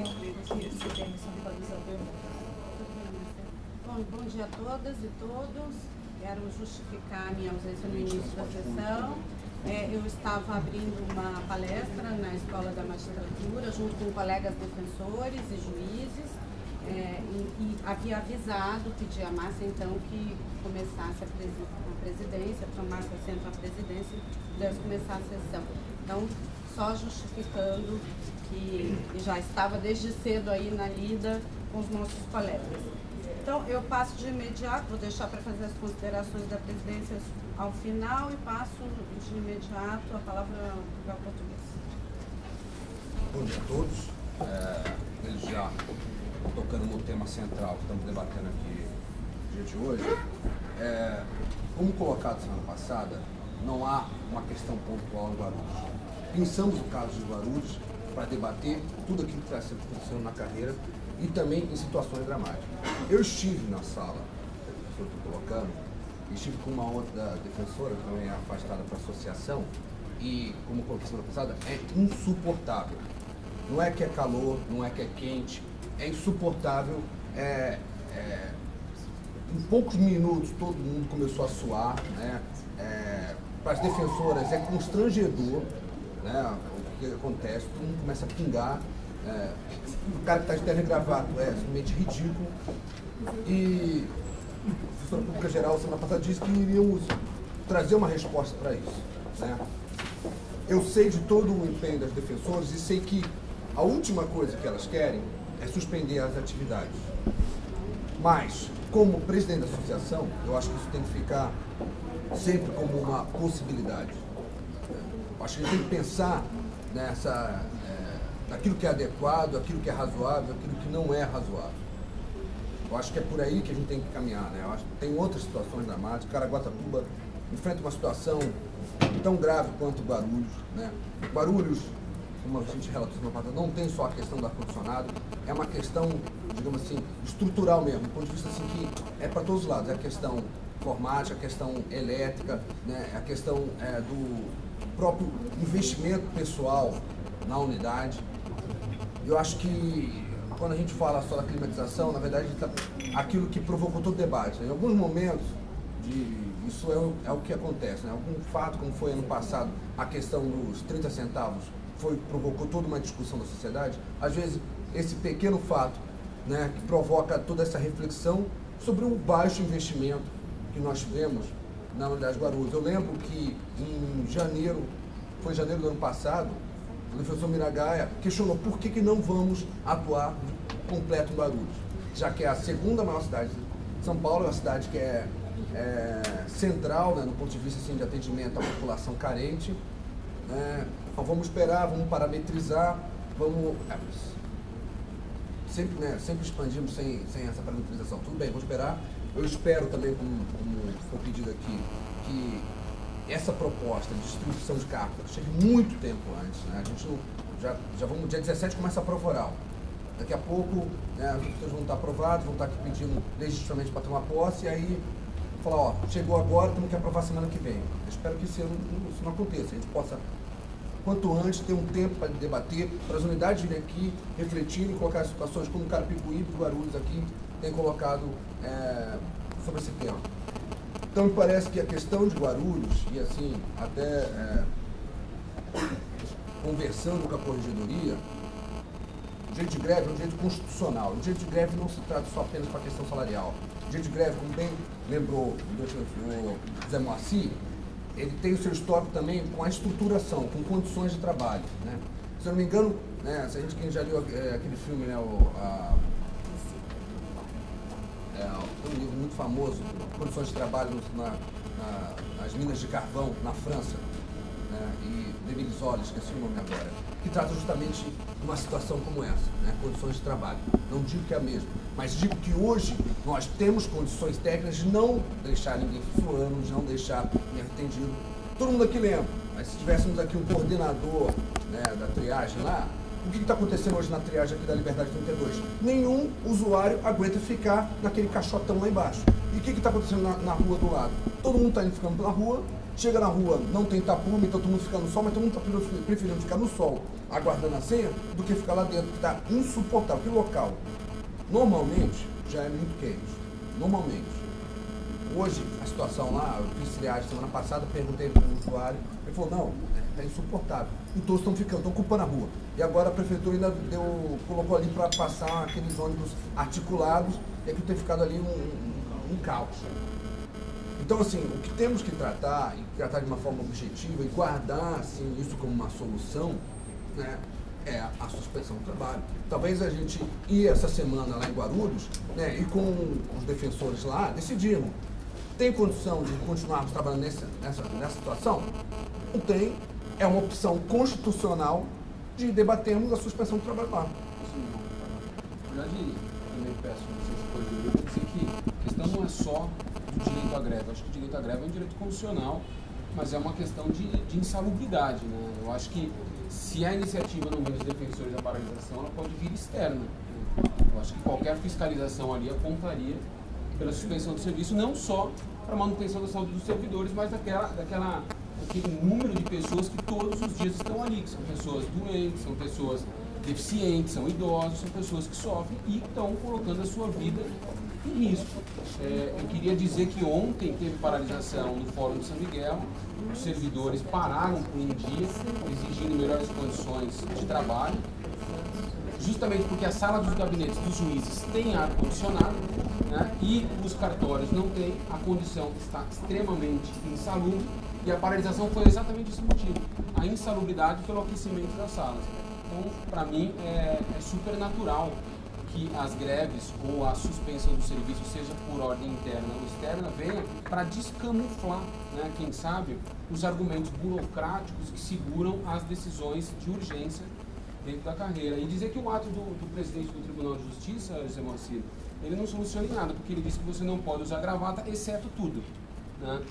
Bom dia a todas e todos. Quero justificar a minha ausência no início da sessão. Eu estava abrindo uma palestra na Escola da Magistratura, junto com colegas defensores e juízes, e havia avisado, pedi a Márcia então que começasse a presidência, tomasse assento à presidência e pudesse começar a sessão. Então, só justificando que já estava desde cedo aí na lida com os nossos colegas. Então, eu passo de imediato, vou deixar para fazer as considerações da presidência ao final e passo de imediato a palavra para o português. Bom dia a todos. Desde já, tocando no tema central que estamos debatendo aqui no dia de hoje, como colocado semana passada, não há uma questão pontual em Guarulhos. Pensamos o caso de Guarulhos para debater tudo aquilo que está acontecendo na carreira e também em situações dramáticas. Eu estive na sala, que eu estou colocando, estive com uma outra defensora, que também é afastada para a associação, e, como coloquei semana passada, é insuportável. Não é que é calor, não é que é quente, é insuportável. Em poucos minutos todo mundo começou a suar, né? Para as defensoras é constrangedor, né? O que acontece, todo mundo começa a pingar. O cara que está de terno e gravata é simplesmente ridículo. E a professora pública geral semana passada disse que iríamos trazer uma resposta para isso, né? Eu sei de todo o empenho das defensoras e sei que a última coisa que elas querem é suspender as atividades. Mas, como presidente da associação, eu acho que isso tem que ficar sempre como uma possibilidade. Eu acho que a gente tem que pensar naquilo que é adequado, aquilo que é razoável, aquilo que não é razoável. Eu acho que é por aí que a gente tem que caminhar, né? Eu acho que tem outras situações dramáticas. Caraguatatuba enfrenta uma situação tão grave quanto Guarulhos, né? Guarulhos, como a gente relatou semana passada, não tem só a questão do ar-condicionado, é uma questão, digamos assim, estrutural mesmo, do ponto de vista assim que é para todos os lados, é a questão informática, a questão elétrica, né? A questão do próprio investimento pessoal na unidade. Eu acho que quando a gente fala só da climatização, na verdade, aquilo que provocou todo o debate. Em alguns momentos, isso é o que acontece, né? Algum fato, como foi ano passado, a questão dos 30 centavos provocou toda uma discussão da sociedade. Às vezes, esse pequeno fato, né, que provoca toda essa reflexão sobre o baixo investimento que nós tivemos na unidade Guarulhos. Eu lembro que em janeiro do ano passado, o professor Miragaia questionou por que não vamos atuar completo em Guarulhos, já que é a segunda maior cidade de São Paulo, é uma cidade que é central, né, no ponto de vista assim, de atendimento à população carente. Então, vamos esperar, vamos parametrizar, vamos... Sempre expandimos sem essa parametrização. Tudo bem, vamos esperar. Eu espero também, como foi pedido aqui, que essa proposta de distribuição de carta chegue muito tempo antes, né? A gente já vamos, dia 17 começa a prova oral. Daqui a pouco, né, os professores vão estar aprovados, vão estar aqui pedindo legitimamente para tomar posse, e aí falar, ó, chegou agora, temos que aprovar semana que vem. Eu espero que isso não aconteça, a gente possa, quanto antes, ter um tempo para debater, para as unidades virem aqui, refletirem e colocar situações como o Carapicuíba e Guarulhos aqui tem colocado sobre esse tema. Então, me parece que a questão de Guarulhos, e assim, até conversando com a corregedoria, o direito de greve é um direito constitucional. O direito de greve não se trata só apenas para a questão salarial. O direito de greve, como bem lembrou o Zé Moacir, ele tem o seu histórico também com a estruturação, com condições de trabalho, né? Se eu não me engano, né, se a gente, quem já viu aquele filme, né, um livro muito famoso, Condições de Trabalho nas Minas de Carvão, na França, né, e David Zola, esqueci o nome agora, que trata justamente de uma situação como essa, né, condições de trabalho. Não digo que é a mesma, mas digo que hoje nós temos condições técnicas de não deixar ninguém fulano, de não deixar ninguém atendido. Todo mundo aqui lembra, mas se tivéssemos aqui um coordenador, né, da triagem lá, o que está acontecendo hoje na triagem aqui da Liberdade 32? Nenhum usuário aguenta ficar naquele caixotão lá embaixo. E o que está acontecendo na rua do lado? Todo mundo está indo ficando na rua, chega na rua, não tem tapume, então todo mundo fica no sol, mas todo mundo está preferindo ficar no sol, aguardando a senha, do que ficar lá dentro, que está insuportável. Que local, normalmente, já é muito quente. Normalmente. Hoje, a situação lá, eu fiz triagem semana passada, perguntei para o usuário, ele falou, não, está insuportável. E todos estão ficando, estão ocupando a rua. E agora a prefeitura ainda colocou ali para passar aqueles ônibus articulados, e aquilo tem ficado ali um caos. Então, assim, o que temos que tratar, e tratar de uma forma objetiva, e guardar, assim, isso como uma solução, né, é a suspensão do trabalho. Talvez a gente ir essa semana lá em Guarulhos, né, e com os defensores lá, decidirmos. Tem condição de continuarmos trabalhando nessa situação? Não tem. É uma opção constitucional de debatermos a suspensão do trabalho lá. Na verdade, também peço que vocês corrigirem, dizer que a questão não é só do direito à greve. Eu acho que o direito à greve é um direito constitucional, mas é uma questão de insalubridade, né? Eu acho que se a iniciativa não vem dos defensores da paralisação, ela pode vir externa. Eu acho que qualquer fiscalização ali apontaria pela suspensão do serviço, não só para a manutenção da saúde dos servidores, mas daquele número de pessoas que todos os dias estão ali, que são pessoas doentes, são pessoas deficientes, são idosos, são pessoas que sofrem e estão colocando a sua vida em risco. Eu queria dizer que ontem teve paralisação no Fórum de São Miguel, os servidores pararam por um dia, exigindo melhores condições de trabalho, justamente porque a sala dos gabinetes dos juízes tem ar-condicionado, né, e os cartórios não têm, a condição está extremamente insalubre, e a paralisação foi exatamente esse motivo, a insalubridade pelo aquecimento das salas. Então, para mim, é super natural que as greves ou a suspensão do serviço, seja por ordem interna ou externa, venha para descamuflar, né, quem sabe, os argumentos burocráticos que seguram as decisões de urgência dentro da carreira. E dizer que o ato do presidente do Tribunal de Justiça, José Moacir, ele não soluciona em nada, porque ele diz que você não pode usar gravata, exceto tudo. Né?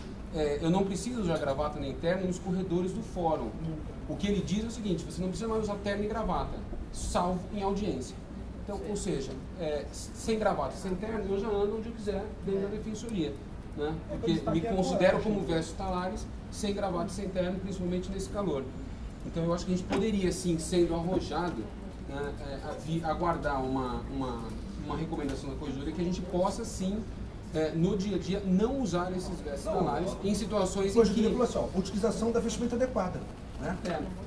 Eu não preciso usar gravata nem terno nos corredores do fórum. O que ele diz é o seguinte, você não precisa mais usar terno e gravata, salvo em audiência. Então, ou seja, sem gravata, sem terno, eu já ando onde eu quiser, dentro da defensoria. Né? Porque me considero como Versus Talares, sem gravata e sem terno, principalmente nesse calor. Então eu acho que a gente poderia, sim, sendo arrojado, né, aguardar uma recomendação da Corregedoria que a gente possa, sim, no dia a dia, não usar esses Versus Talares em situações em que... utilização da vestimenta adequada. Né?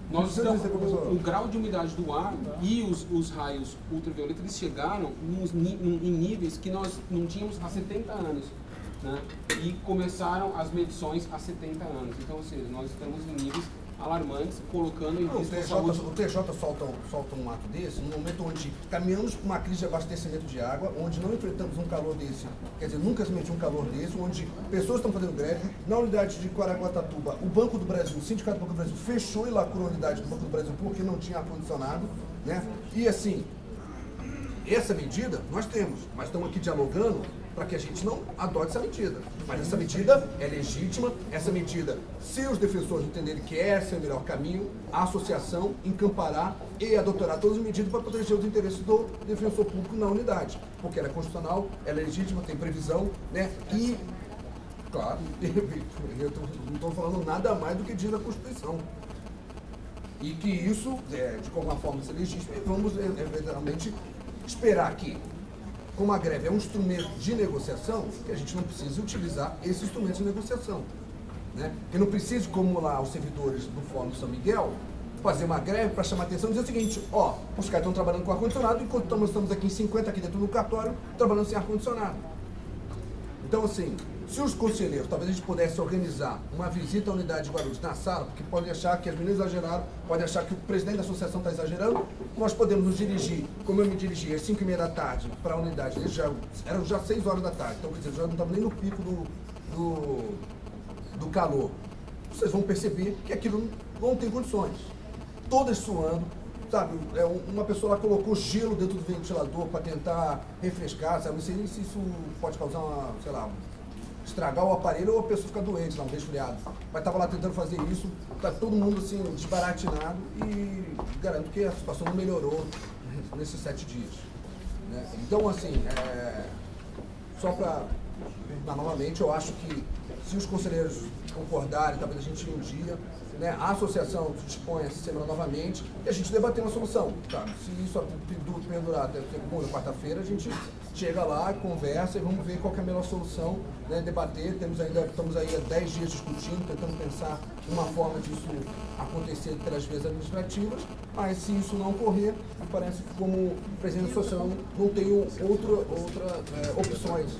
Nós estamos, o grau de umidade do ar e os raios ultravioletas, eles chegaram em níveis que nós não tínhamos há 70 anos. Né? E começaram as medições há 70 anos. Então, ou seja, nós estamos em níveis alarmantes, colocando em risco a saúde. O TJ solta um ato desse, no momento onde caminhamos por uma crise de abastecimento de água, onde não enfrentamos um calor desse, quer dizer, nunca se metiu um calor desse, onde pessoas estão fazendo greve. Na unidade de Caraguatatuba, o Banco do Brasil, o Sindicato do Banco do Brasil, fechou e lacrou a unidade do Banco do Brasil porque não tinha ar-condicionado, né? E assim, essa medida nós temos, mas estamos aqui dialogando para que a gente não adote essa medida. Mas essa medida é legítima, essa medida, se os defensores entenderem que esse é o melhor caminho, a associação encampará e adotará todas as medidas para proteger os interesses do defensor público na unidade, porque ela é constitucional, ela é legítima, tem previsão, né? E, claro, eu não estou falando nada mais do que diz a Constituição. E que isso, de alguma forma, seja legítimo, e vamos, eventualmente, esperar que, como a greve é um instrumento de negociação, que a gente não precise utilizar esse instrumento de negociação. Né? Que não precise, como lá os servidores do Fórum São Miguel, fazer uma greve para chamar a atenção e dizer o seguinte, ó, os caras estão trabalhando com ar-condicionado, enquanto nós estamos aqui em 50, aqui dentro do cartório, trabalhando sem ar-condicionado. Então, assim, se os conselheiros, talvez a gente pudesse organizar uma visita à unidade de Guarulhos na sala, porque podem achar que as meninas exageraram, podem achar que o presidente da associação está exagerando, nós podemos nos dirigir, como eu me dirigi às 5h30 da tarde para a unidade, eram já 6 horas da tarde, então quer dizer, já não estava nem no pico do calor. Vocês vão perceber que aquilo não tem condições. Todas suando, sabe, uma pessoa lá colocou gelo dentro do ventilador para tentar refrescar, sabe, não sei nem se isso pode causar uma, sei lá, estragar o aparelho ou a pessoa ficar doente, um resfriado. Mas estava lá tentando fazer isso, está todo mundo assim, desbaratinado e garanto que a situação não melhorou nesses 7 dias. Né? Então, assim, só para perguntar novamente, eu acho que se os conselheiros concordarem, talvez a gente um dia, né, a associação se dispõe essa semana novamente e a gente debater uma solução. Tá? Se isso perdurar até segunda, quarta-feira, a gente chega lá, conversa e vamos ver qual que é a melhor solução, né, debater. Estamos aí há 10 dias discutindo, tentando pensar uma forma disso acontecer pelas vias administrativas, mas se isso não ocorrer, me parece que como presidente da associação não tenho outras opções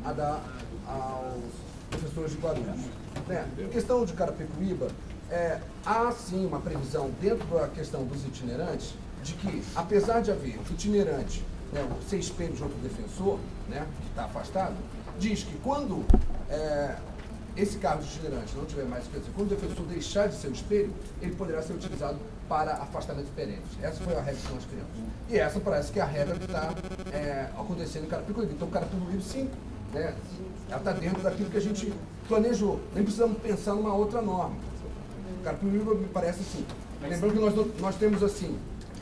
a dar aos professores de Guarulhos. Né? Em questão de Carapicuíba, há sim uma previsão dentro da questão dos itinerantes de que, apesar de haver itinerante, né, ser espelho de outro defensor, né, que está afastado, diz que quando esse carro de itinerante não tiver mais, quer dizer, quando o defensor deixar de ser o espelho, ele poderá ser utilizado para afastamento perene. Essa foi a regra que nós criamos. E essa parece que é a regra que está acontecendo em Carapicuíba. Então, Carapicuíba, sim, né, ela está dentro daquilo que a gente planejou. Nem precisamos pensar numa outra norma. Carapicuíba me parece assim. Lembrando que nós temos assim,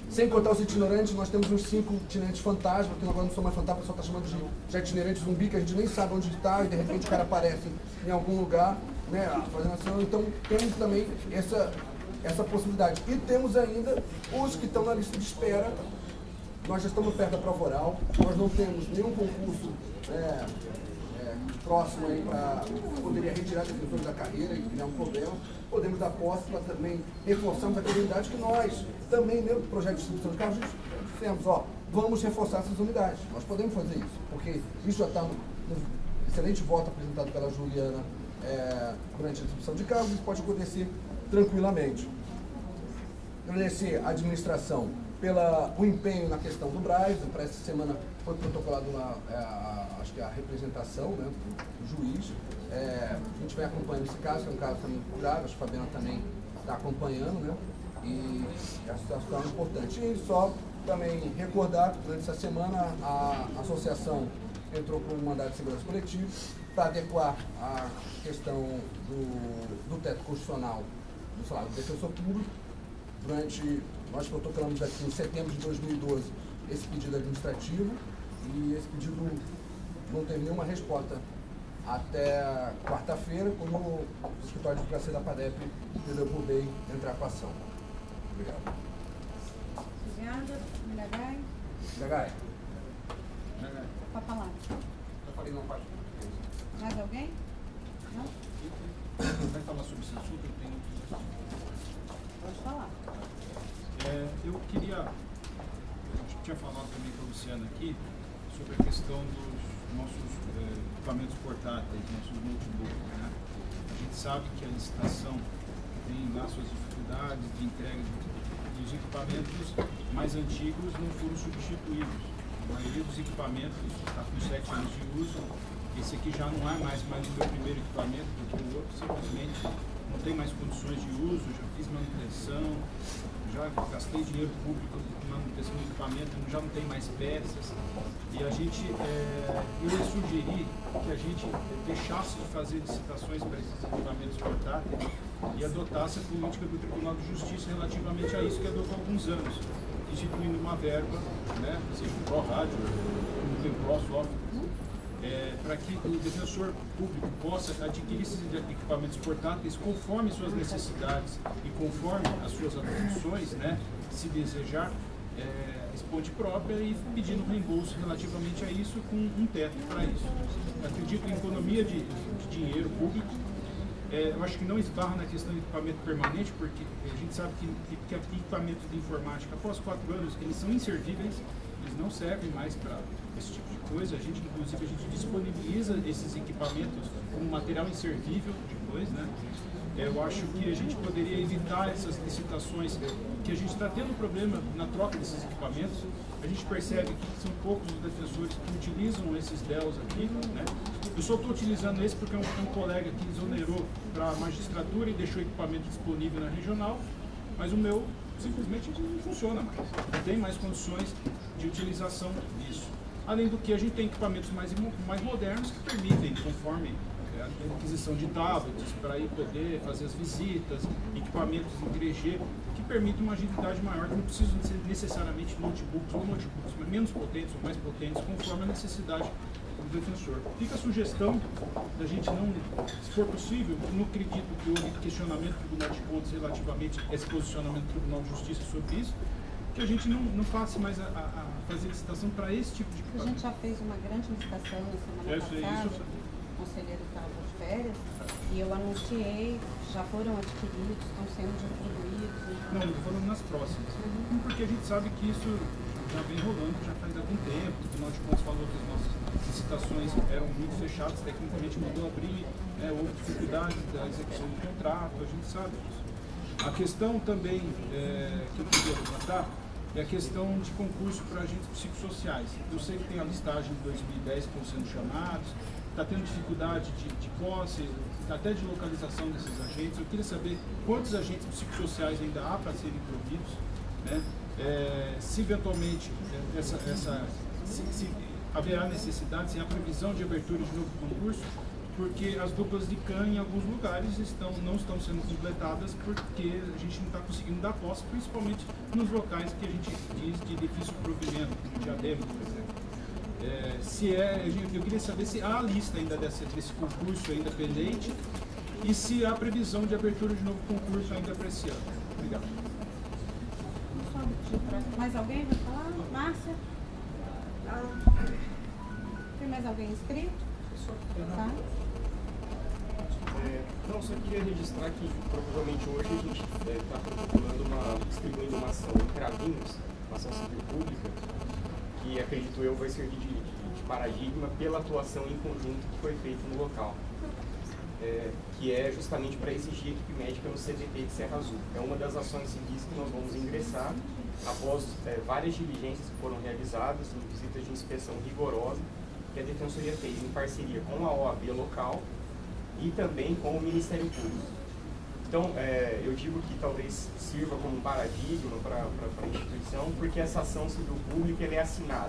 sem contar os itinerantes, nós temos uns 5 itinerantes fantasma, que agora não são mais fantasma, o pessoal está chamando de já itinerante zumbi, que a gente nem sabe onde está e de repente o cara aparece em algum lugar, né, fazendo ação. Então temos também essa possibilidade. E temos ainda os que estão na lista de espera. Nós já estamos perto da prova oral, nós não temos nenhum concurso próximo aí para poderia retirar defensores da carreira e criar um problema. Podemos dar posse para também reforçarmos aquela unidade que nós também, no projeto de distribuição de carros, dissemos, vamos reforçar essas unidades. Nós podemos fazer isso, porque isso já está no excelente voto apresentado pela Juliana durante a distribuição de carros, isso pode acontecer tranquilamente. Agradecer à administração pelo empenho na questão do Braz. Para essa semana foi protocolado acho que a representação, né, do juiz. A gente vai acompanhando esse caso, que é um caso também grave, acho que a Fabiana também está acompanhando, né, e essa situação é importante. E só também recordar que durante essa semana a associação entrou com um mandado de segurança coletivo para adequar a questão do teto constitucional do salário do defensor público. Nós protocolamos aqui em setembro de 2012 esse pedido administrativo e esse pedido não teve nenhuma resposta até quarta-feira, quando o escritório de advocacia da PADEP entendeu por bem entrar com a ação. Obrigado. Obrigada. Milagai. Milagai. Para falar. Eu falei não, pode. Mais alguém? Não? Vai falar sobre esse assunto? Eu tenho... Pode falar. Eu queria... Eu tinha falado também com a Luciana aqui sobre a questão dos nossos equipamentos portáteis, nossos notebooks, né? A gente sabe que a licitação tem lá suas dificuldades de entrega dos equipamentos mais antigos não foram substituídos. A maioria dos equipamentos está com 7 anos de uso. Esse aqui já não é mais o meu primeiro equipamento, porque o outro simplesmente não tem mais condições de uso, já fiz manutenção, já gastei dinheiro público com manutenção do equipamento, já não tem mais peças. E a gente, eu ia sugerir que a gente deixasse de fazer licitações para esses equipamentos portáteis e adotasse a política do Tribunal de Justiça relativamente a isso que adotou há alguns anos, instituindo uma verba, né, seja o ProRádio, o ProSoftware, para que o defensor público possa adquirir esses equipamentos portáteis conforme suas necessidades e conforme as suas atribuições, né, se desejar, ponte própria e pedindo reembolso relativamente a isso com um teto para isso. Acredito em economia de dinheiro público. Eu acho que não esbarra na questão de equipamento permanente, porque a gente sabe que equipamentos de informática, após 4 anos, eles são inservíveis, eles não servem mais para esse tipo de coisa. Inclusive, a gente disponibiliza esses equipamentos como material inservível depois, né? Eu acho que a gente poderia evitar essas licitações, que a gente está tendo problema na troca desses equipamentos. A gente percebe que são poucos os defensores que utilizam esses Dells aqui, né? Eu só estou utilizando esse porque um colega que exonerou para a magistratura e deixou o equipamento disponível na regional, mas o meu simplesmente não funciona mais, não tem mais condições de utilização disso. Além do que, a gente tem equipamentos mais modernos que permitem, conforme a aquisição de tablets para ir poder fazer as visitas, equipamentos em 3G, que permitem uma agilidade maior, que não precisam ser necessariamente notebooks, mas menos potentes ou mais potentes, conforme a necessidade do defensor. Fica a sugestão da gente não, se for possível, não acredito que houve questionamento do Tribunal de Contas relativamente a esse posicionamento do Tribunal de Justiça sobre isso, que a gente não passe mais a fazer licitação para esse tipo de equipamento. A gente já fez uma grande licitação na semana passada, o conselheiro estava de férias, e eu anunciei, já foram adquiridos, estão sendo distribuídos. Não, estou falando nas próximas. Porque a gente sabe que isso já vem rolando já faz algum tempo. O Tribunal de Contas falou que as nossas licitações eram muito fechadas, tecnicamente mandou abrir, houve dificuldade da execução do contrato, a gente sabe disso. A questão também que eu queria levantar é a questão de concurso para agentes psicossociais. Eu sei que tem a listagem de 2010 que estão sendo chamados, está tendo dificuldade de posse, até de localização desses agentes. Eu queria saber quantos agentes psicossociais ainda há para serem providos, né? Se eventualmente se haverá necessidade, se há previsão de abertura de novo concurso, porque as duplas de CAN em alguns lugares não estão sendo completadas porque a gente não está conseguindo dar posse, principalmente nos locais que a gente diz de difícil provimento, como Diadema, por exemplo. Eu queria saber se há a lista ainda desse concurso ainda pendente e se há previsão de abertura de novo concurso ainda para esse ano. Obrigado. Mais alguém vai falar? Márcia? Tem mais alguém inscrito? Tá. Não, só queria registrar que provavelmente hoje a gente está distribuindo uma ação em Cravinhos, uma ação civil pública, que acredito eu vai servir de paradigma pela atuação em conjunto que foi feita no local, que é justamente para exigir equipe médica no CDT de Serra Azul. É uma das ações civis que nós vamos ingressar após várias diligências que foram realizadas, em visitas de inspeção rigorosa, que a Defensoria fez em parceria com a OAB local e também com o Ministério Público. Então, eu digo que talvez sirva como um paradigma para a instituição, porque essa ação civil pública ela é assinada